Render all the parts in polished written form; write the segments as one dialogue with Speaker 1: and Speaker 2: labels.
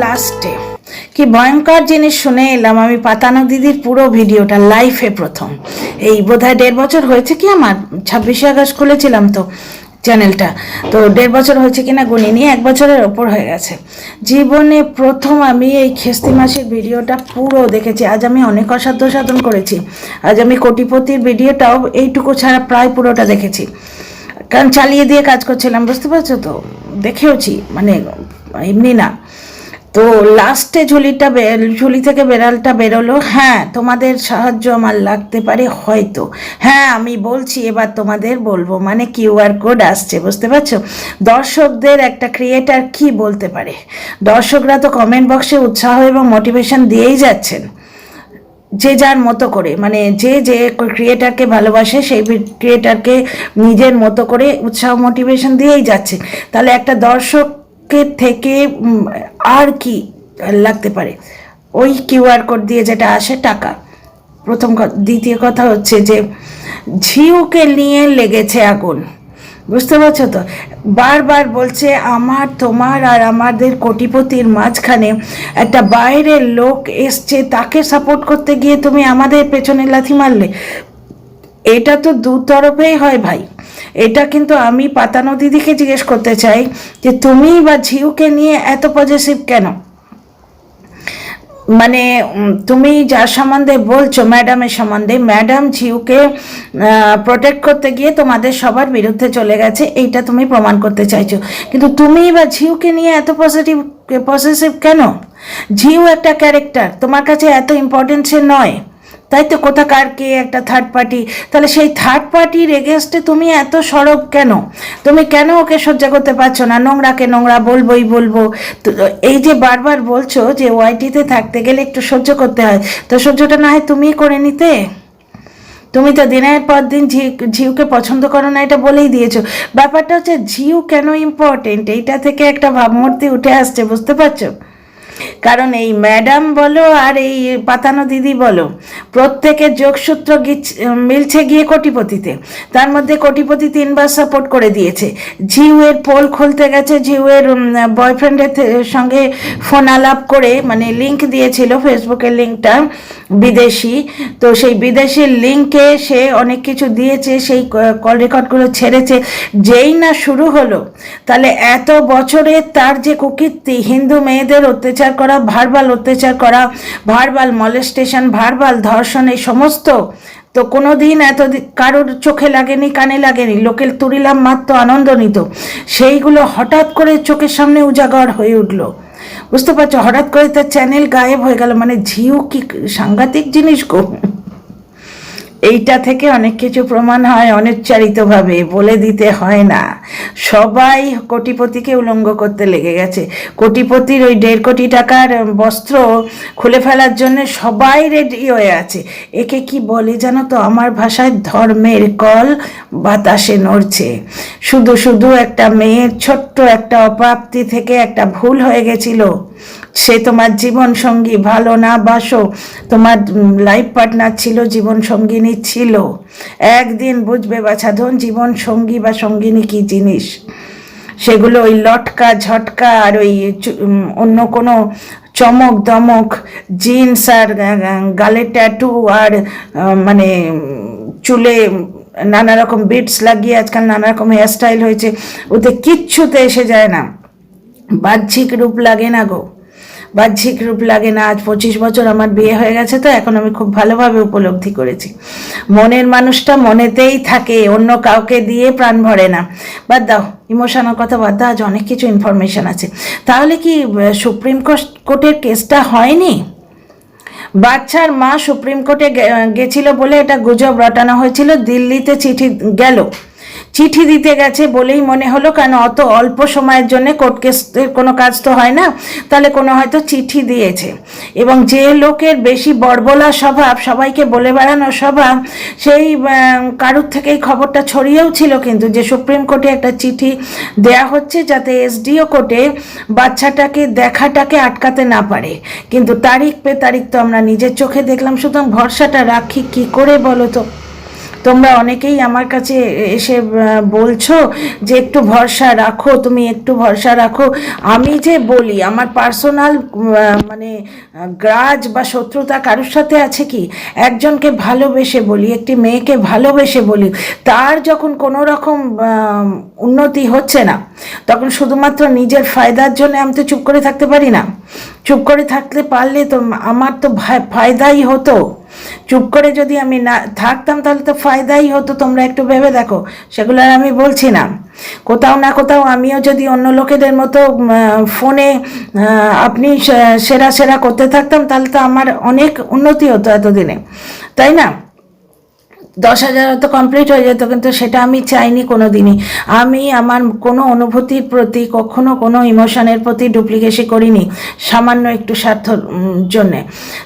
Speaker 1: লাস্টে কি ভয়ঙ্কর জিনিস শুনে এলাম। আমি পাতানো দিদির পুরো ভিডিওটা লাইফে প্রথম, এই বোধহয় 1.5 বছর হয়েছে কি, আমার 26শে আগস্ট খুলেছিলাম তো চ্যানেলটা, তো 1.5 বছর হয়েছে কিনা গুনি নিয়ে, 1 বছরের ওপর হয়ে গেছে। জীবনে প্রথম আমি এই খেস্তি মাসির ভিডিওটা পুরো দেখেছি। আজ আমি অনেক অসাধ্য সাধন করেছি, আজ আমি কোটিপতির ভিডিওটাও এইটুকু ছাড়া প্রায় পুরোটা দেখেছি, কারণ চালিয়ে দিয়ে কাজ করছিলাম, বুঝতে পারছো তো, দেখেওছি, মানে এমনি না। তো লাস্টে ঝুলি থেকে বেড়ালটা বেরোলো। হ্যাঁ, তোমাদের সাহায্য আমার লাগতে পারে হয়তো, হ্যাঁ আমি বলছি, এবার তোমাদের বলবো, মানে কিউআর কোড আসছে, বুঝতে পারছো। দর্শকদের একটা ক্রিয়েটার কি বলতে পারে, দর্শকরা তো কমেন্ট বক্সে উৎসাহ এবং মোটিভেশন দিয়েই যাচ্ছেন, যে যার মতো করে, মানে যে যে ক্রিয়েটারকে ভালোবাসে সেই ক্রিয়েটারকে নিজের মতো করে উৎসাহ মোটিভেশন দিয়েই যাচ্ছে। তাহলে একটা দর্শকের থেকে আর কি লাগতে পারে, ওই কিউআর কোড দিয়ে যেটা আসে টাকা, প্রথম কথা। দ্বিতীয় কথা হচ্ছে যে ঝিউকে নিয়ে লেগেছে আগুন, বুঝতে পারছো তো। বারবার বলছে আমার, তোমার আর আমাদের কোটিপতির মাঝখানে একটা বাইরের লোক এসছে, তাকে সাপোর্ট করতে গিয়ে তুমি আমাদের পেছনে লাথি মারলে। এটা তো দু তরফেই হয় ভাই। এটা কিন্তু আমি পাতানো দিদিকে জিজ্ঞেস করতে চাই যে তুমি বা ঝিউকে নিয়ে এত পজিটিভ কেন? মানে তুমি যার সম্বন্ধে বলছো, ম্যাডামের সম্বন্ধে, ম্যাডাম ঝিউকে প্রোটেক্ট করতে গিয়ে তোমাদের সবার বিরুদ্ধে চলে গেছে, এইটা তুমি প্রমাণ করতে চাইছো, কিন্তু তুমি বা ঝিউকে নিয়ে এত পজিটিভ কেন? ঝিউ একটা ক্যারেক্টার, তোমার কাছে এত ইম্পর্টেন্ট সে নয়, তাই তো। কোথাকার কে একটা থার্ড পার্টি, তাহলে সেই থার্ড পার্টির এগেনস্টে তুমি এত সরব কেন? তুমি কেন ওকে সহ্য করতে পারছো না? নোংরাকে নোংরা বলবোই বলবো। তো এই যে বারবার বলছো যে ওয়াইটিতে থাকতে গেলে একটু সহ্য করতে হয়, তো সহ্যটা না হয় তুমিই করে নিতে। তুমি তো দিনের পর দিন ঝিউকে পছন্দ করো না, এটা বলেই দিয়েছো। ব্যাপারটা হচ্ছে ঝিউ কেন ইম্পর্টেন্ট, এইটা থেকে একটা ভাবমূর্তি উঠে আসছে, বুঝতে পারছো। কারণ এই ম্যাডাম বলো আর এই পাতানো দিদি বলো, প্রত্যেকের যোগসূত্র মিলছে গিয়ে কোটিপতিতে। তার মধ্যে কোটিপতি 3বার সাপোর্ট করে দিয়েছে। ঝিউয়ের পোল খুলতে গেছে, ঝিউয়ের বয়ফ্রেন্ডের সঙ্গে ফোন আলাপ করে, মানে লিঙ্ক দিয়েছিল, ফেসবুকের লিঙ্কটা বিদেশি, তো সেই বিদেশি লিঙ্কে সে অনেক কিছু দিয়েছে, সেই কল রেকর্ডগুলো ছেড়েছে। যেই না শুরু হলো, তাহলে এত বছরে তার যে কুকীর্তি, হিন্দু মেয়েদের অত্যাচার করা, ভার্বাল অত্যাচার করা, ভার্বাল মলেস্টেশন, ভার্বাল ধর্ষণ, এই সমস্ত তো কোনো দিন এত কারোর চোখে লাগেনি, কানে লাগেনি, লোকের তুরিলাম মাত্র আনন্দ নিত, সেইগুলো হঠাৎ করে চোখের সামনে উজাগর হয়ে উঠলো, বুঝতে পারছো। হঠাৎ করে তার চ্যানেল গায়েব হয়ে গেল, মানে ঝিউ কি সাংঘাতিক জিনিস গো। এইটা থেকে অনেক কিছু প্রমাণ হয় অনিচ্ছারিতভাবে, বলে দিতে হয় না। সবাই কোটিপতিকে উলঙ্গ করতে লেগে গেছে। কোটিপতির ওই 1.5 কোটি টাকার বস্ত্র খুলে ফেলার জন্য সবাই রেডি হয়ে আছে। একে কি বলে জানো তো, আমার ভাষায় ধর্মের কল বাতাসে নড়ছে। শুধু শুধু একটা মেয়ের ছোট্ট একটা অপ্রাপ্তি থেকে একটা ভুল হয়ে গেছিল। সে তোমার জীবন সঙ্গী, ভালো না বাসো, তোমার লাইফ পার্টনার ছিল, জীবন সঙ্গিনী ছিল, একদিন বুঝবে বাছাধন জীবন সঙ্গী বা সঙ্গিনী কি জিনিস। সেগুলো ওই লটকা ঝটকা আর ওই অন্য কোনো চমক দমক জিন্স আর গালে ট্যাটু আর মানে চুলে নানা রকম বিটস লাগিয়ে আজকাল নানা রকম হেয়ারস্টাইল হয়েছে, ওতে কিচ্ছুতে এসে যায় না। বাহ্যিক রূপ লাগে না গো, বাহ্যিক রূপ লাগে না। আজ 25 বছর আমার বিয়ে হয়ে গেছে, তো এখন আমি খুব ভালোভাবে উপলব্ধি করেছি, মনের মানুষটা মনেতেই থাকে, অন্য কাউকে দিয়ে প্রাণ ভরে না। বাদ দাও ইমোশনাল কথা, বাদ দাও, আজ অনেক কিছু ইনফরমেশন আছে। তাহলে কি সুপ্রিম কোর্টের কেসটা হয়নি? বাচ্চার মা সুপ্রিম কোর্টে গেছিল বলে এটা গুজব রটানো হয়েছিল, দিল্লিতে চিঠি গেল, চিঠি দিতে গেছে বলেই মনে হলো, কারণ অত অল্প সময়ের জন্য কোর্ট কেসের কোনো কাজ তো হয় না, তাহলে কোনো হয়তো চিঠি দিয়েছে। এবং যে লোকের বেশি বড়বলা স্বভাব, সবাইকে বলে বেড়ানো স্বভাব, সেই কারুর থেকেই খবরটা ছড়িয়েও ছিল কিন্তু, যে সুপ্রিম কোর্টে একটা চিঠি দেয়া হচ্ছে যাতে এসডিও কোর্টে বাচ্চাটাকে দেখাটাকে আটকাতে না পারে। কিন্তু তারিখ পে তারিখ তো আমরা নিজের চোখে দেখলাম, সুতরাং ভরসাটা রাখি কি করে বলো তো? তোমরা অনেকেই আমার কাছে এসে বলছো যে একটু ভরসা রাখো, তুমি একটু ভরসা রাখো। আমি যে বলি আমার পার্সোনাল মানে গ্রাজ বা শত্রুতা কারোর সাথে আছে কি? একজনকে ভালোবেসে বলি, একটি মেয়েকে ভালোবেসে বলি, তার যখন কোনো রকম উন্নতি হচ্ছে না, তখন শুধুমাত্র নিজের ফায়দার জন্য আমি তো চুপ করে থাকতে পারি না। চুপ করে থাকতে পারলে তো আমার তো ফায়দাই হতো। চুপ করে যদি আমি না থাকতাম তাহলে তো ফায়দাই হতো। তোমরা একটু ভেবে দেখো, সেগুলো আর আমি বলছি না। কোথাও না কোথাও আমিও যদি অন্য লোকেদের মতো ফোনে আপনি সেরা সেরা করতে থাকতাম, তাহলে তো আমার অনেক উন্নতি হতো এতদিনে, তাই না? 10,000 তো কমপ্লিট হয়ে যেত, কিন্তু সেটা আমি চাইনি কোনো দিনই। আমি আমার কোনো অনুভূতির প্রতি কখনো কোনো ইমোশনের প্রতি ডুপ্লিকেশি করিনি সামান্য একটু স্বার্থর জন্যে।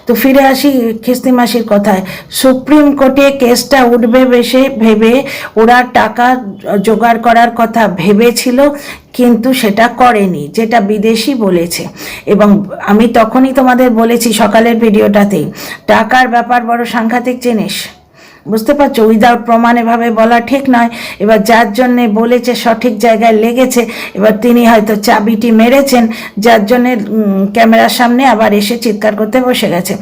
Speaker 1: তো ফিরে আসি খিস্তি মাসির কথায়। সুপ্রিম কোর্টে কেসটা উঠবে ভেবে ওরা টাকা জোগাড় করার কথা ভেবেছিল, কিন্তু সেটা করেনি, যেটা বিদেশি বলেছে। এবং আমি তখনই তোমাদের বলেছি সকালের ভিডিওটাতেই, টাকার ব্যাপার বড় সাংঘাতিক জিনিস, বুঝতে পারছো? উইদাউট প্রমাণ এভাবে বলা ঠিক নয়। এবার যার জন্যে বলেছে সঠিক জায়গায় লেগেছে, এবার তিনি হয়তো চাবিটি মেরেছেন, যার জন্যে ক্যামেরার সামনে আবার এসে চিৎকার করতে বসে গেছে।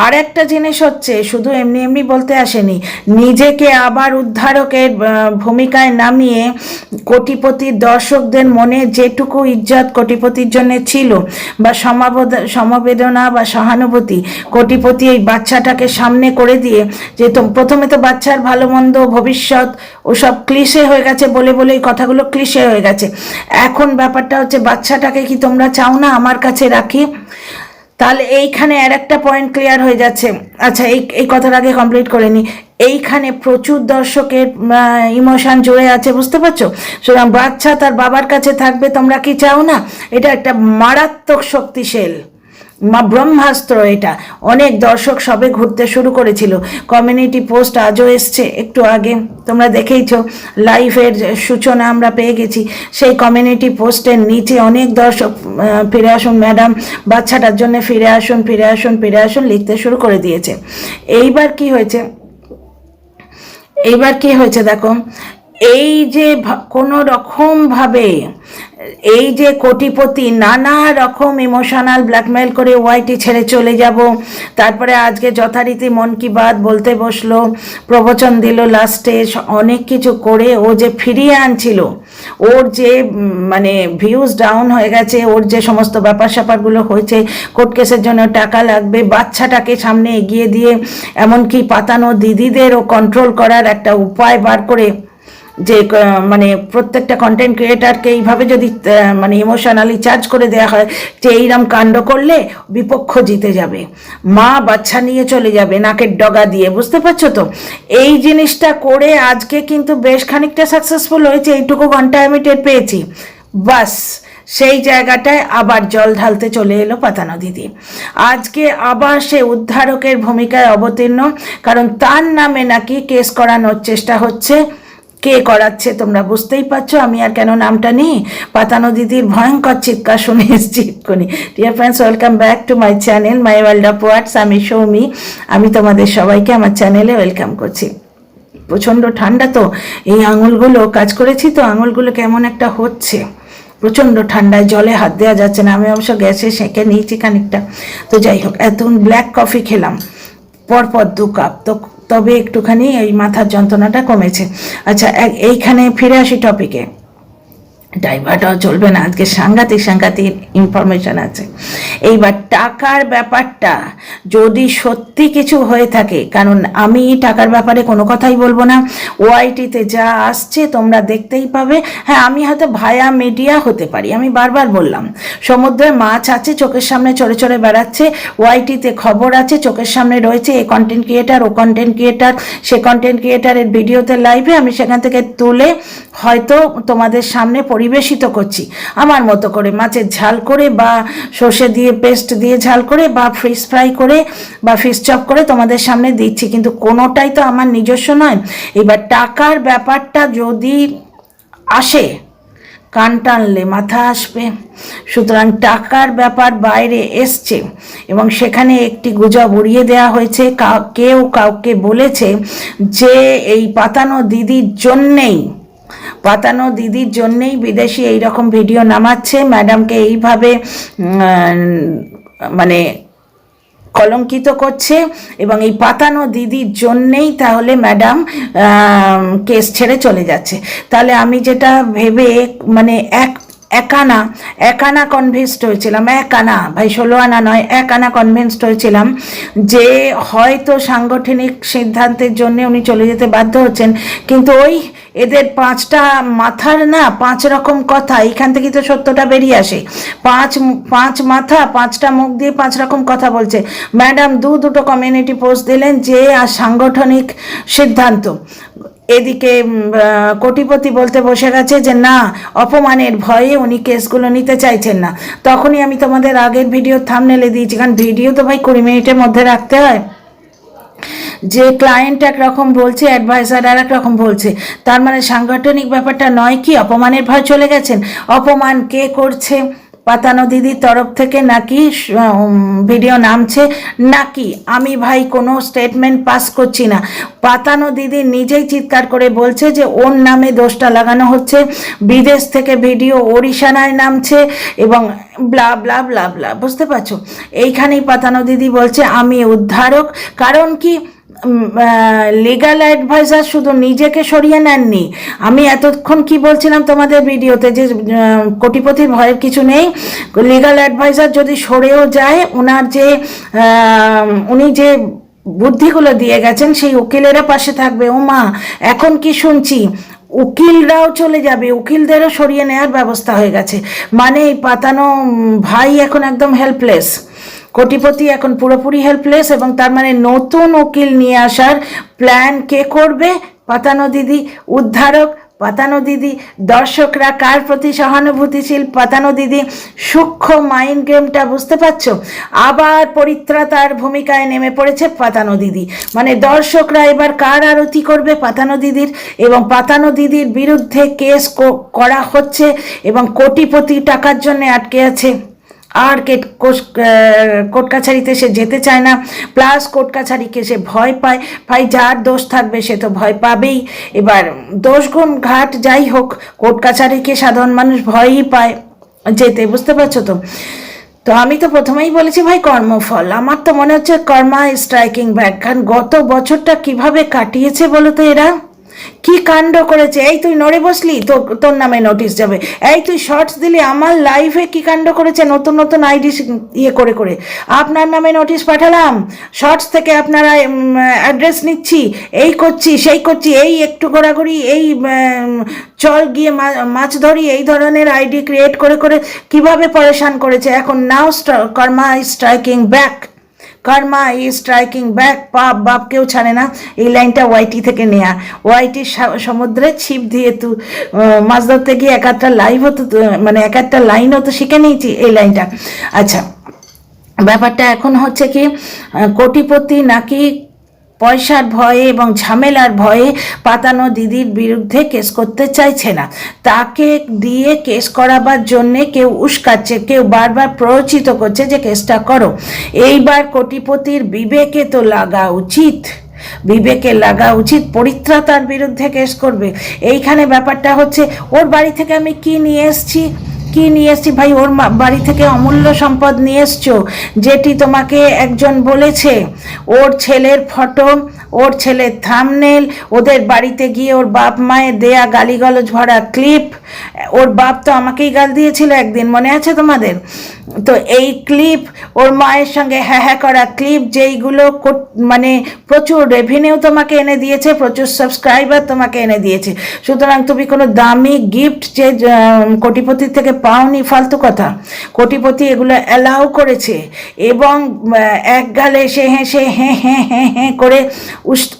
Speaker 1: আর একটা জিনিস হচ্ছে, শুধু এমনি এমনি বলতে আসেনি, নিজেকে আবার উদ্ধারকের ভূমিকায় নামিয়ে কোটিপতির দর্শকদের মনে যেটুকু ইজ্জত কোটিপতির জন্য ছিল, বা সমবেদনা বা সহানুভূতি, কোটিপতি এই বাচ্চাটাকে সামনে করে দিয়ে, যে প্রথমে তো বাচ্চার ভালো মন্দ ভবিষ্যৎ ওসব ক্লিশে হয়ে গেছে, বলে বলে এই কথাগুলো ক্লিশে হয়ে গেছে। এখন ব্যাপারটা হচ্ছে, বাচ্চাটাকে কি তোমরা চাও না আমার কাছে রাখি? তাহলে এইখানে আর একটা পয়েন্ট ক্লিয়ার হয়ে যাচ্ছে। আচ্ছা, এই কথার আগে কমপ্লিট করে নি। এইখানে প্রচুর দর্শকের ইমোশন জুড়ে আছে, বুঝতে পারছো? সুতরাং বাচ্চা তার বাবার কাছে থাকবে, তোমরা কি চাও না? এটা একটা মারাত্মক শক্তিশাল ব্রহ্মাস্ত্র। এটা অনেক দর্শক সবে ঘুরতে শুরু করেছিল। কমিউনিটি পোস্ট আজও এসছে, একটু আগে তোমরা দেখেইছো, লাইভের সূচনা আমরা পেয়ে গেছি। সেই কমিউনিটি পোস্টের নিচে অনেক দর্শক ফিরে আসুন ম্যাডাম, বাচ্চাটার জন্য ফিরে আসুন, ফিরে আসুন, ফিরে আসুন লিখতে শুরু করে দিয়েছে। এইবার কি হয়েছে দেখো, এই যে কোনো রকমভাবে এই যে কোটিপতি নানা রকম ইমোশনাল ব্ল্যাকমেল করে ওয়াইটি ছেড়ে চলে যাব, তারপরে আজকে যথারীতি মন কি বাত বলতে বসলো, প্রবচন দিল লাস্টে, অনেক কিছু করে ও যে ফিরিয়ে আনছিল, ওর যে মানে ভিউজ ডাউন হয়ে গেছে, ওর যে সমস্ত ব্যাপার স্যাপারগুলো হয়েছে, কোর্ট কেসের জন্য টাকা লাগবে, বাচ্চাটাকে সামনে এগিয়ে দিয়ে এমনকি পাতানো দিদিদেরও কন্ট্রোল করার একটা উপায় বার করে, যে মানে প্রত্যেকটা কন্টেন্ট ক্রিয়েটারকে এইভাবে যদি মানে ইমোশনালি চার্জ করে দেওয়া হয় যে এইরকম কাণ্ড করলে বিপক্ষ জিতে যাবে, মা বাচ্চা নিয়ে চলে যাবে নাকের ডগা দিয়ে, বুঝতে পারছো তো? এই জিনিসটা করে আজকে কিন্তু বেশ খানিকটা সাকসেসফুল হয়েছে, এইটুকু ঘন্টায় আমি টের পেয়েছি। বাস সেই জায়গাটায় আবার জল ঢালতে চলে এলো পাতানো দিদি। আজকে আবার সে উদ্ধারকের ভূমিকায় অবতীর্ণ, কারণ তার নামে নাকি কেস করানোর চেষ্টা হচ্ছে। কে করাচ্ছে তোমরা বুঝতেই পারছো, আমি আর কেন নামটা নিই। পাতানো দিদির ভয়ঙ্কর চিৎকার শুনে এসেছি এক্ষুনি। Dear friends, welcome back to my channel my world of words. আমি সৌমি, আমি তোমাদের সবাইকে আমার চ্যানেলে ওয়েলকাম করছি। প্রচণ্ড ঠান্ডা তো, এই আঙুলগুলো কাজ করেছি তো, আঙুলগুলো কেমন একটা হচ্ছে, প্রচণ্ড ঠান্ডায় জলে হাত দেওয়া যাচ্ছে না। আমি অবশ্য গ্যাসে সেঁকে নিয়েছি খানিকটা। তো যাই হোক, এতক্ষণ ব্ল্যাক কফি খেলাম পরপর 2 কাপ, তো তবে একটুখানি এই মাথার যন্ত্রণাটা কমেছে। আচ্ছা, এইখানে ফিরে আসি টপিকে। ডাইভার্টও চলবে না, আজকে সাংঘাতিক ইনফরমেশন আছে। এইবার টাকার ব্যাপারটা যদি সত্যি কিছু হয়ে থাকে, কারণ আমি টাকার ব্যাপারে কোনো কথাই বলবো না, ওআইটিতে যা আসছে তোমরা দেখতেই পাবে। হ্যাঁ, আমি হয়তো ভায়া মিডিয়া হতে পারি, আমি বারবার বললাম, সমুদ্রে মাছ আছে চোখের সামনে চড়ে চড়ে বেড়াচ্ছে, ওআইটিতে খবর আছে চোখের সামনে রয়েছে, এ কন্টেন্ট ক্রিয়েটার, ও কন্টেন্ট ক্রিয়েটার, সে কন্টেন্ট ক্রিয়েটারের ভিডিওতে লাইভে আমি সেখান থেকে তুলে হয়তো তোমাদের সামনে পরিবেশিত করছি আমার মতো করে, মাছের ঝাল করে বা সর্ষে দিয়ে পেস্ট দিয়ে ঝাল করে বা ফিশ ফ্রাই করে বা ফিশ চপ করে তোমাদের সামনে দিচ্ছি, কিন্তু কোনোটাই তো আমার নিজস্ব নয়। এবার টাকার ব্যাপারটা যদি আসে, কান টানলে মাথা আসবে। সুতরাং টাকার ব্যাপার বাইরে এসছে এবং সেখানে একটি গুজব উড়িয়ে দেওয়া হয়েছে। কেউ কাউকে বলেছে যে এই পাতানো দিদির জন্যেই বিদেশি এইরকম ভিডিও নামাচ্ছে, ম্যাডামকে এইভাবে মানে কলঙ্কিত করছে এবং এই পাতানো দিদির জন্যেই তাহলে ম্যাডাম কেস ছেড়ে চলে যাচ্ছে। তাহলে আমি যেটা ভেবে মানে একানা কনভিন্সড হয়েছিলাম, ভাই 16 আনা নয়, কনভিন্সড হয়েছিলাম যে হয়তো সাংগঠনিক সিদ্ধান্তের জন্য উনি চলে যেতে বাধ্য হচ্ছেন। কিন্তু ওই এদের 5টা মাথার না 5 রকম কথা, এখান থেকে তো সত্যটা বেরিয়ে আসে। 5 মাথা 5টা মুখ দিয়ে 5 রকম কথা বলছে। ম্যাডাম দুটো কমিউনিটি পোস্ট দিলেন যে আর সাংগঠনিক সিদ্ধান্ত, এদিকে কোটিপতি বলতে বসে গেছে যে না, অপমানের ভয়ে উনি কেসগুলো নিতে চাইছেন না। তখনই আমি তোমাদের আগের ভিডিও থাম্বনেলে দিয়েছি, কারণ ভিডিও তো ভাই 20 মিনিটের মধ্যে রাখতে হয়, যে ক্লায়েন্ট একরকম বলছে, অ্যাডভাইজার আর এক রকম বলছে। তার মানে সাংগঠনিক ব্যাপারটা নয় কি অপমানের ভয় চলে গেছেন? অপমান কে করছে? পাতানো দিদির তরফ থেকে নাকি ভিডিও নামছে নাকি? আমি ভাই কোনো স্টেটমেন্ট পাস করছি না। পাতানো দিদি নিজেই চিৎকার করে বলছে যে ওর নামে দোষটা লাগানো হচ্ছে, বিদেশ থেকে ভিডিও ওড়িশানায় নামছে এবং ব্লা ব্লা ব্লা ব্লা। বুঝতে পারছো? এইখানেই পাতানো দিদি বলছে আমি উদ্ধারক। কারণ কি, লিগাল অ্যাডভাইজার শুধু নিজেকে সরিয়ে নেননি। আমি এতক্ষণ কি বলছিলাম তোমাদের ভিডিওতে যে কোটিপতির ভয়ের কিছু নেই, লিগাল অ্যাডভাইজার যদি সরেও যায়, উনি যে বুদ্ধিগুলো দিয়ে গেছেন সেই উকিলেরা পাশে থাকবে। ও মা, এখন কি শুনছি উকিলরাও চলে যাবে, উকিলদেরও সরিয়ে নেওয়ার ব্যবস্থা হয়ে গেছে। মানে এই পাতানো ভাই এখন একদম হেল্পলেস, কোটিপতি এখন পুরোপুরি হেল্পলেস। এবং তার মানে নতুন উকিল নিয়ে আসার প্ল্যান কে করবে? পাতানো দিদি। উদ্ধারক পাতানো দিদি। দর্শকরা কার প্রতি সহানুভূতিশীল? পাতানো দিদি। সূক্ষ্ম মাইন্ড গেমটা বুঝতে পারছো? আবার পরিত্রাতার ভূমিকায় নেমে পড়েছে পাতানো দিদি। মানে দর্শকরা এবার কার আরতি করবে? পাতানো দিদির। এবং পাতানো দিদির বিরুদ্ধে কেস করা হচ্ছে এবং কোটিপতি টাকার জন্য আটকে আছে। আর কোর্ট কাছারিতে সে যেতে চায় না, প্লাস কোর্ট কাছারিকে সে ভয় পায়। ভাই যার দোষ থাকবে সে তো ভয় পাবেই। এবার দোষ গুণ ঘাট যাই হোক, কোর্ট কাছারিকে সাধারণ মানুষ ভয়ই পায় যেতে। বুঝতে পারছো তো? তো আমি তো প্রথমেই বলেছি ভাই কর্মফল। আমার তো মনে হচ্ছে কর্মা স্ট্রাইকিং ব্যাক। কারণ গত বছরটা কিভাবে কাটিয়েছে বলো তো এরা? কি কাণ্ড করেছে! এই তুই নড়ে বসলি, তোর নামে নোটিশ যাবে। এই তুই শর্টস দিলি, আমার লাইফে কি কাণ্ড করেছে! নতুন আইডি করে করে আপনার নামে নোটিশ পাঠালাম, শর্টস থেকে আপনারা অ্যাড্রেস নিচ্ছি, এই করছি সেই করছি, এই একটু ঘোরাঘুরি, এই চল গিয়ে মাছ ধরি, এই ধরনের আইডি ক্রিয়েট করে করে কিভাবে পরেশান করেছে। এখন now karma is striking back. Karma is striking back. বাপ কেউ ছাড়ে না। এই লাইনটা ওয়াইটি থেকে নেয়া। ওয়াইটির সমুদ্রে ছিপ দিয়ে মাছ ধরতে গিয়ে এক একটা লাইন হতো শিখে নিয়েছি এই লাইনটা। আচ্ছা, ব্যাপারটা এখন হচ্ছে কি, কোটিপতি নাকি পয়সার ভয়ে এবং ঝামেলার ভয়ে পাতানো দিদির বিরুদ্ধে কেস করতে চাইছে না। তাকে দিয়ে কেস করাবার জন্যে কেউ উস্কাচ্ছে, কেউ বারবার প্ররোচিত করছে যে কেসটা করো। এইবার কোটিপতির বিবেকে তো লাগা উচিত, পরিত্রাতার বিরুদ্ধে কেস করবে। এইখানে ব্যাপারটা হচ্ছে, ওর বাড়ি থেকে আমি কি নিয়ে এসছি ভাই? ওর বাড়ি থেকে অমূল্য সম্পদ নিয়ে এসছো, যেটি তোমাকে একজন বলেছে। ওর ছেলের ফটো, ওর ছেলের থাম্বনেল, ওদের বাড়িতে গিয়ে ওর বাপ মায়ের দেয়া গালিগালাজ ভরা ক্লিপ। ওর বাপ তো আমাকেই গাল দিয়েছিল একদিন, মনে আছে তোমাদের? তো এই ক্লিপ, ওর মায়ের সঙ্গে হ্যাঁ করা ক্লিপ, যেইগুলো মানে প্রচুর রেভিনিউ তোমাকে এনে দিয়েছে, প্রচুর সাবস্ক্রাইবার তোমাকে এনে দিয়েছে। সুতরাং তুমি কোনো দামি গিফট যে কোটিপতির থেকে পাওনি, ফালতু কথা। কোটিপতি এগুলো অ্যালাউ করেছে এবং এক গালে সে হেসে হ্যাঁ করে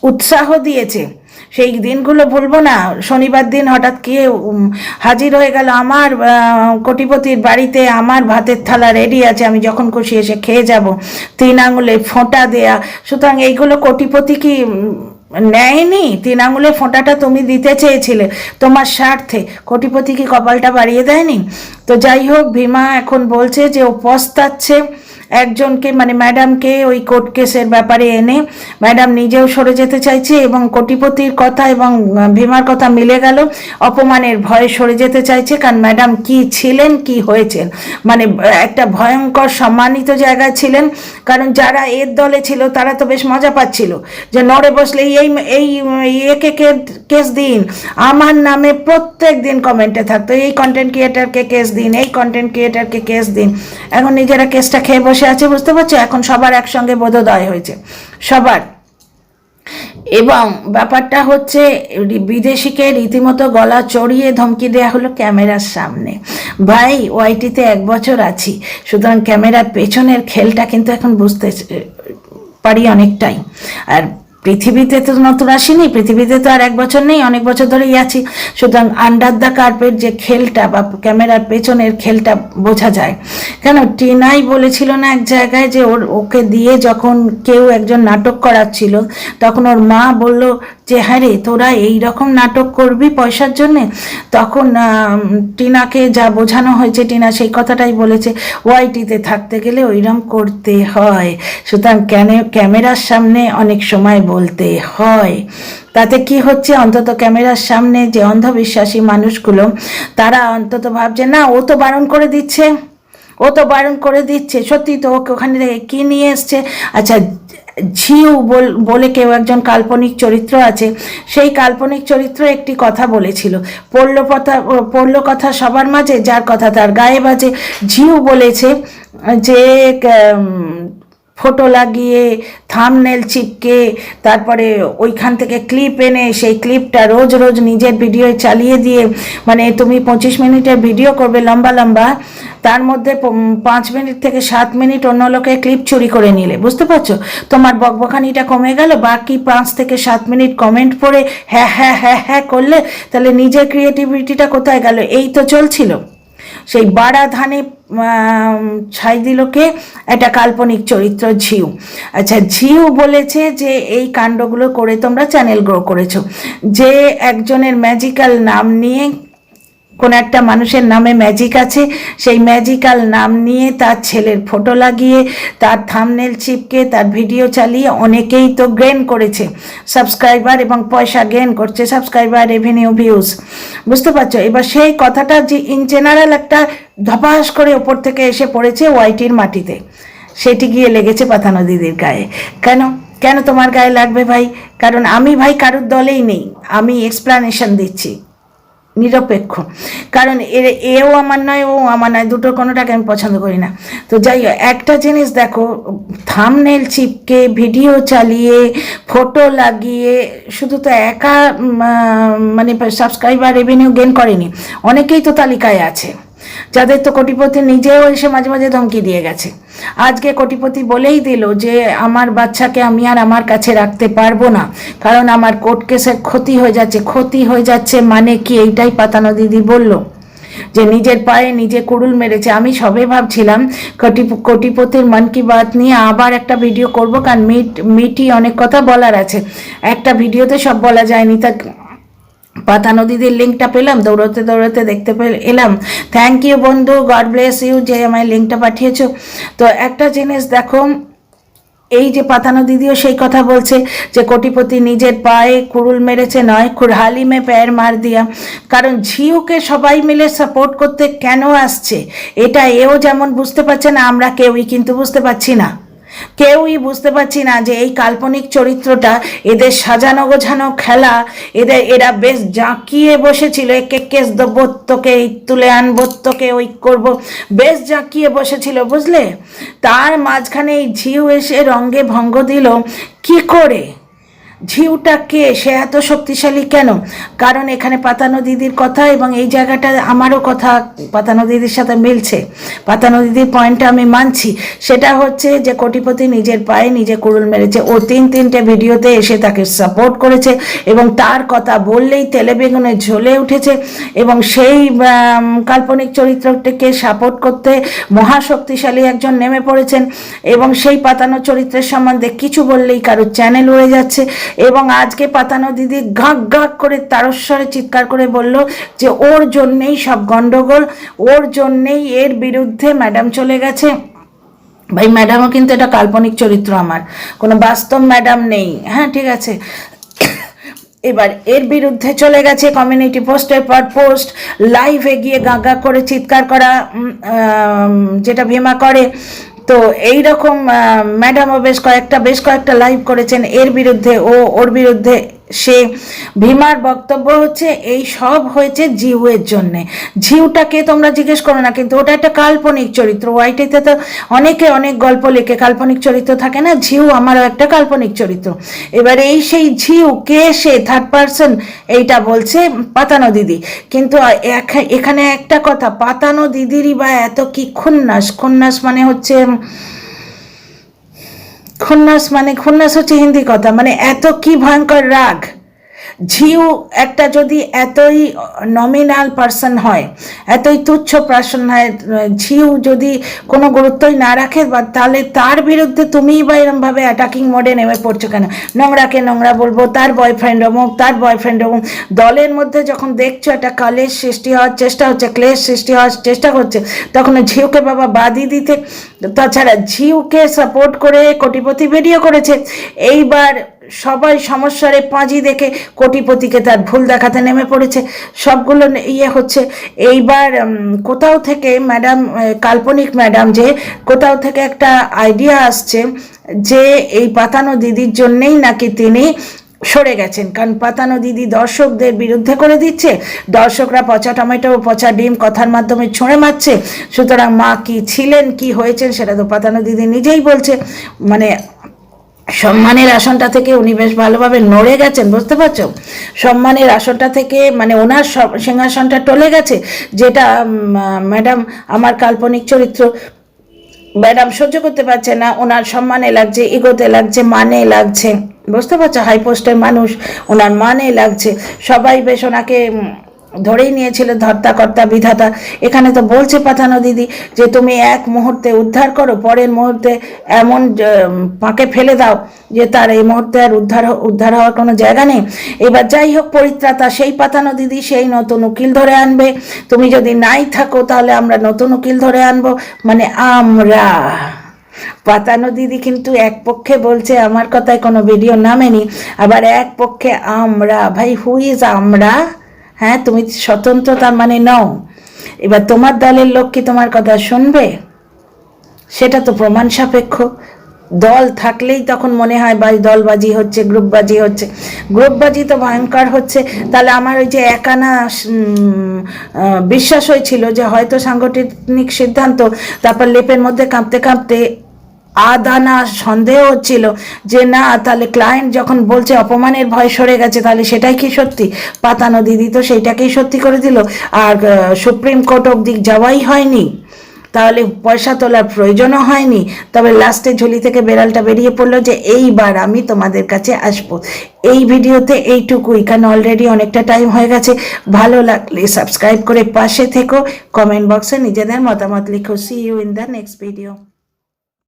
Speaker 1: উৎসাহ দিয়েছে। সেই দিনগুলো ভুলবো না। শনিবার দিন হঠাৎ গিয়ে হাজির হয়ে গেল আমার কোটিপতির বাড়িতে, আমার ভাতের থালা রেডি আছে, আমি যখন খুশি এসে খেয়ে যাব, 3 আঙুলে ফোঁটা দেয়া। সুতরাং এইগুলো কোটিপতি কি নেয়নি, 3 আঙুলে ফোঁটাটা তুমি দিতে চেয়েছিলে তোমার স্বার্থে, কোটিপতি কি কপালটা বাড়িয়ে দেয়নি? তো যাই হোক, ভীমা এখন বলছে যে ও পস্তাচ্ছে একজনকে, মানে ম্যাডামকে ওই কোর্ট কেসের ব্যাপারে এনে। ম্যাডাম নিজেও সরে যেতে চাইছে এবং কোটিপতির কথা এবং ভীমার কথা মিলে গেল, অপমানের ভয়ে সরে যেতে চাইছে। কারণ ম্যাডাম কি ছিলেন, কি হয়েছেন, মানে একটা ভয়ঙ্কর সম্মানিত জায়গায় ছিলেন। কারণ যারা এর দলে ছিল তারা তো বেশ মজা পাচ্ছিল যে নড়ে বসলে এই এই একে কেস দিন, আমার নামে প্রত্যেক দিন কমেন্টে থাকতো এই কন্টেন্ট ক্রিয়েটারকে কেস দিন, এই কন্টেন্ট ক্রিয়েটারকে কেস দিন। এখন নিজেরা কেসটা খেয়ে বসে আছে, বুঝতে পারছো? এখন সবার একসঙ্গে বোধোদয় হয়েছে সবার। এবং ব্যাপারটা হচ্ছে বিদেশিকে রীতিমতো গলা চড়িয়ে ধমকি দেওয়া হলো ক্যামেরার সামনে। ভাই, ওয়াইটিতে 1 বছর আছি, সুতরাং ক্যামেরার পেছনের খেলটা কিন্তু এখন বুঝতে পারি অনেকটাই। আর পৃথিবীতে তো নতুন আসিনি, পৃথিবীতে তো আর 1 বছর নেই, অনেক বছর ধরেই আছি। সুতরাং আন্ডার দ্য কার্পেট যে খেলটা বা ক্যামেরার পেছনের খেলটা বোঝা যায়। কেন টিনাই বলেছিল না এক জায়গায় যে ওকে দিয়ে যখন কেউ একজন নাটক করাচ্ছিল, তখন ওর মা বলল যে হ্যাঁ রে, তোরা এই রকম নাটক করবি পয়সার জন্যে? তখন টিনাকে যা বোঝানো হয়েছে, টিনা সেই কথাটাই বলেছে, ওয়াইটিতে থাকতে গেলে ওইরকম করতে হয়, সুতরাং ক্যামেরার সামনে অনেক সময় বলতে হয়। তাতে কি হচ্ছে, অন্তত ক্যামেরার সামনে যে অন্ধবিশ্বাসী মানুষগুলো তারা অন্তত ভাবছে না, ও তো বারণ করে দিচ্ছে, ও তো বারণ করে দিচ্ছে, সত্যি তো ওকে ওখানে থেকে কী নিয়ে এসছে। আচ্ছা, ঝিউ বলে কেউ একজন কাল্পনিক চরিত্র আছে, সেই কাল্পনিক চরিত্র একটি কথা বলেছিল, পড়ল কথা সবার মাঝে, যার কথা তার গায়ে বাজে। ঝিউ বলেছে যে ফটো লাগিয়ে থাম্বনেল চিপকে তারপরে ওইখান থেকে ক্লিপ এনে সেই ক্লিপটা রোজ রোজ নিজের ভিডিও চালিয়ে দিয়ে, মানে তুমি 25 মিনিটের ভিডিও করবে লম্বা লম্বা, তার মধ্যে 5 মিনিট থেকে 7 মিনিট অন্য লোকের ক্লিপ চুরি করে নিলে, বুঝতে পারছো? তোমার বকবকানিটা কমে গেল, বাকি 5 থেকে 7 মিনিট কমেন্ট পড়ে হ্যাঁ হ্যাঁ হ্যাঁ হ্যাঁ করলে, তাহলে নিজের ক্রিয়েটিভিটিটা কোথায় গেল? এই তো চলছিল। সেই বাড়া ধানে ছাই দিল কে? একটা কাল্পনিক চরিত্র ঝিউ। আচ্ছা, ঝিউ বলেছে যে এই কাণ্ডগুলো করে তোমরা চ্যানেল গ্রো করেছো, যে একজনের ম্যাজিক্যাল নাম নিয়ে, কোন একটা মানুষের নামে ম্যাজিক আছে, সেই ম্যাজিক্যাল নাম নিয়ে তার ছেলের ফটো লাগিয়ে তার থাম্বনেল চিপকে তার ভিডিও চালিয়ে অনেকেই তো গেইন করেছে সাবস্ক্রাইবার এবং পয়সা গেইন করছে, সাবস্ক্রাইবার, রেভিনিউ, ভিউজ, বুঝতে পারছো? এবার সেই কথাটা যে ইন জেনারেল একটা ধপাস করে ওপর থেকে এসে পড়েছে ওয়াইটির মাটিতে, সেটি গিয়ে লেগেছে পাতানো দিদির গায়ে। কেন কেন তোমার গায়ে লাগবে ভাই? কারণ আমি ভাই কারুর দলেই নেই, আমি এক্সপ্লানেশন দিচ্ছি নিরপেক্ষ। কারণ এও আমার নয়, ও আমার নয়, দুটোর কোনোটাকে আমি পছন্দ করি না। তো যাই হোক, একটা জিনিস দেখো, থাম্বনেল চিপকে ভিডিও চালিয়ে ফটো লাগিয়ে শুধু তো একা মানে সাবস্ক্রাইবার, রেভিনিউ গেইন করেনি, অনেকেই তো তালিকায় আছে যাদের তো কোটিপতি নিজেও এসে মাঝে মাঝে ধমকি দিয়ে গেছে। আজকে কোটিপতি বলেই দিল যে আমার বাচ্চাকে আমি আর আমার কাছে রাখতে পারবো না, কারণ আমার কোর্ট কেসের ক্ষতি হয়ে যাচ্ছে। ক্ষতি হয়ে যাচ্ছে মানে কি? এইটাই পাতানো দিদি বলল যে নিজের পায়ে নিজে কুড়ুল মেরেছে। আমি সবে ভাবছিলাম কোটিপতির মন কি বাত নিয়ে আবার একটা ভিডিও করব, কারণ মিটি অনেক কথা বলার আছে, একটা ভিডিওতে সব বলা যায়নি। তা পাতানো দিদির লিঙ্কটা পেলাম, দৌড়তে দৌড়তে দেখতে এলাম। থ্যাংক ইউ বন্ধু, গড ব্লেস ইউ যে আমায় লিঙ্কটা পাঠিয়েছো। তো একটা জিনিস দেখো, এই যে পাতানো দিদিও সেই কথা বলছে যে কোটিপতি নিজের পায়ে কুড়ুল মেরেছে, নয় খুরহালি মে প্যার মার দিয়া। কারণ ঝিউকে সবাই মিলে সাপোর্ট করতে কেন আসছে, এটা এও যেমন বুঝতে পারছে না, আমরা কেউই কিন্তু বুঝতে পারছি না, কেউই বুঝতে পারছি না যে এই কাল্পনিক চরিত্রটা, এদের সাজানো গোছানো খেলা, এরা বেশ জাঁকিয়ে বসেছিল, একে কেস দেবো তোকে, তুলে আনবো তোকে, ওই করবো, বেশ জাঁকিয়ে বসেছিল, বুঝলে? তার মাঝখানে এই ঝিউ এসে রঙ্গে ভঙ্গ দিল কি করে? ঝিউটা কে? সে এত শক্তিশালী কেন? কারণ এখানে পাতানো দিদির কথা এবং এই জায়গাটা আমারও কথা পাতানো দিদির সাথে মিলছে। পাতানো দিদির পয়েন্টটা আমি মানছি, সেটা হচ্ছে যে কোটিপতি নিজের পায়ে নিজে কুড়ুল মেরেছে। ও 3-3টে ভিডিওতে এসে তাকে সাপোর্ট করেছে এবং তার কথা বললেই তেলে বেগুনে ঝলে উঠেছে এবং সেই কাল্পনিক চরিত্রটিকে সাপোর্ট করতে মহাশক্তিশালী একজন নেমে পড়েছেন এবং সেই পাতানো চরিত্রের সম্বন্ধে কিছু বললেই কারোর চ্যানেল উড়ে যাচ্ছে এবং আজকে পাতানো দিদি গাঁক গাঁক করে তারস্বরে চিৎকার করে বলল যে ওর জন্যেই সব গন্ডগোল, ওর জন্যেই এর বিরুদ্ধে ম্যাডাম চলে গেছে। ভাই ম্যাডামও কিন্তু এটা কাল্পনিক চরিত্র, আমার কোনো বাস্তব ম্যাডাম নেই, হ্যাঁ ঠিক আছে। এবার এর বিরুদ্ধে চলে গেছে, কমিউনিটি পোস্টের পর পোস্ট, লাইভে গিয়ে গাঁগা করে চিৎকার করা, যেটা ভীমা করে। তো এইরকম ম্যাডামও বেশ কয়েকটা লাইভ করেছেন এর বিরুদ্ধে, ওর বিরুদ্ধে। সে ভীমার বক্তব্য হচ্ছে এই সব হয়েছে ঝিউয়ের জন্যে। ঝিউটাকে তোমরা জিজ্ঞেস করো না, কিন্তু ওটা একটা কাল্পনিক চরিত্র। ওয়াইটিতে তো অনেকে অনেক গল্প লেখে, কাল্পনিক চরিত্র থাকে না, ঝিউ আমারও একটা কাল্পনিক চরিত্র। এবার এই সেই ঝিউ কে, সে থার্ড পার্সন, এইটা বলছে পাতানো দিদি। কিন্তু এখানে একটা কথা, পাতানো দিদিরই বা এত কি খন্নাস মানে হচ্ছে খন্নাস হচ্ছে হিন্দি কথা, মানে এত কি ভয়ঙ্কর রাগ। ঝিউ একটা যদি এতই নমিনাল পার্সন হয়, এতই তুচ্ছ পার্সন হয়, ঝিউ যদি কোনো গুরুত্বই না রাখে, তাহলে তার বিরুদ্ধে তুমিই বা এরমভাবে অ্যাটাকিং মোডে নেমে পড়ছো কেন? নোংরাকে নোংরা বলবো, তার বয়ফ্রেন্ড অমুক, তার বয়ফ্রেন্ড অমুক। দলের মধ্যে যখন দেখছো একটা ক্লেশ সৃষ্টি হওয়ার চেষ্টা করছে, তখন ঝিউকে বাবা বাদি দিতে। তাছাড়া ঝিউকে সাপোর্ট করে কোটিপতি ভিডিও করেছে, এইবার সবাই সমস্যারে পাঁজি দেখে কোটিপতিকে তার ভুল দেখাতে নেমে পড়েছে, সবগুলো হচ্ছে। এইবার কোথাও থেকে ম্যাডাম, কাল্পনিক ম্যাডাম, যে কোথাও থেকে একটা আইডিয়া আসছে যে এই পাতানো দিদির জন্যেই নাকি তিনি সরে গেছেন, কারণ পাতানো দিদি দর্শকদের বিরুদ্ধে করে দিচ্ছে, দর্শকরা পচা টমেটো পচা ডিম কথার মাধ্যমে ছুঁড়ে মারছে। সুতরাং মা কি ছিলেন, কি হয়েছেন, সেটা তো পাতানো দিদি নিজেই বলছে। মানে সম্মানের আসনটা থেকে উনি বেশ ভালোভাবে নড়ে গেছেন, বুঝতে পারছো? সম্মানের আসনটা থেকে মানে ওনার সিংহাসনটা টলে গেছে, যেটা ম্যাডাম আমার কাল্পনিক চরিত্র, ম্যাডাম সহ্য করতে পারছে না। ওনার সম্মানে লাগছে, ইগোতে লাগছে, মানে লাগছে, বুঝতে পারছো? হাই পোস্টের মানুষ, ওনার মানে লাগছে। সবাই বেশ ওনাকে ধরেই নিয়েছিল ধর্তাকর্তা বিধাতা। এখানে তো বলছে পাঠানো দিদি যে তুমি এক মুহূর্তে উদ্ধার করো, পরের মুহূর্তে এমন পাকে ফেলে দাও যে তার এই মুহূর্তে আর উদ্ধার হওয়ার কোনো জায়গা নেই। এবার যাই হোক, পরিত্রাতা সেই পাঠানো দিদি সেই নতুন উকিল ধরে আনবে। তুমি যদি নাই থাকো তাহলে আমরা নতুন উকিল ধরে আনবো, মানে আমরা। পাতানো দিদি কিন্তু এক পক্ষে বলছে, আমার কথায় কোনো ভিডিও নামেনি, আবার এক পক্ষে আমরা। ভাই হু ইজ আমরা? হ্যাঁ, তুমি স্বতন্ত্র, তার মানে নও। এবার তোমার দলের লোক কি তোমার কথা শুনবে? সেটা তো প্রমাণ সাপেক্ষ। দল থাকলেই তখন মনে হয় বা দলবাজি হচ্ছে, গ্রুপবাজি তো ভয়ঙ্কর হচ্ছে। তাহলে আমার ওই যে একানা বিশ্বাস হয়েছিল যে হয়তো সাংগঠনিক সিদ্ধান্ত, তারপর লেপের মধ্যে কাঁপতে কাঁপতে আদানা সন্দেহ হচ্ছিল যে না, তাহলে ক্লায়েন্ট যখন বলছে অপমানের ভয় সরে গেছে, তাহলে সেটাই কি সত্যি? পাতানো দিদি তো সেইটাকেই সত্যি করে দিল, আর সুপ্রিম কোর্ট অবধি যাওয়াই হয়নি, তাহলে পয়সা তোলার প্রয়োজনও হয়নি। তবে লাস্টে ঝুলি থেকে বেড়ালটা বেরিয়ে পড়লো যে এইবার আমি তোমাদের কাছে আসবো। এই ভিডিওতে এইটুকুই, কারণ অলরেডি অনেকটা টাইম হয়ে গেছে। ভালো লাগলে সাবস্ক্রাইব করে পাশে থেকো, কমেন্ট বক্সে নিজেদের মতামত লিখো। See you in the next video.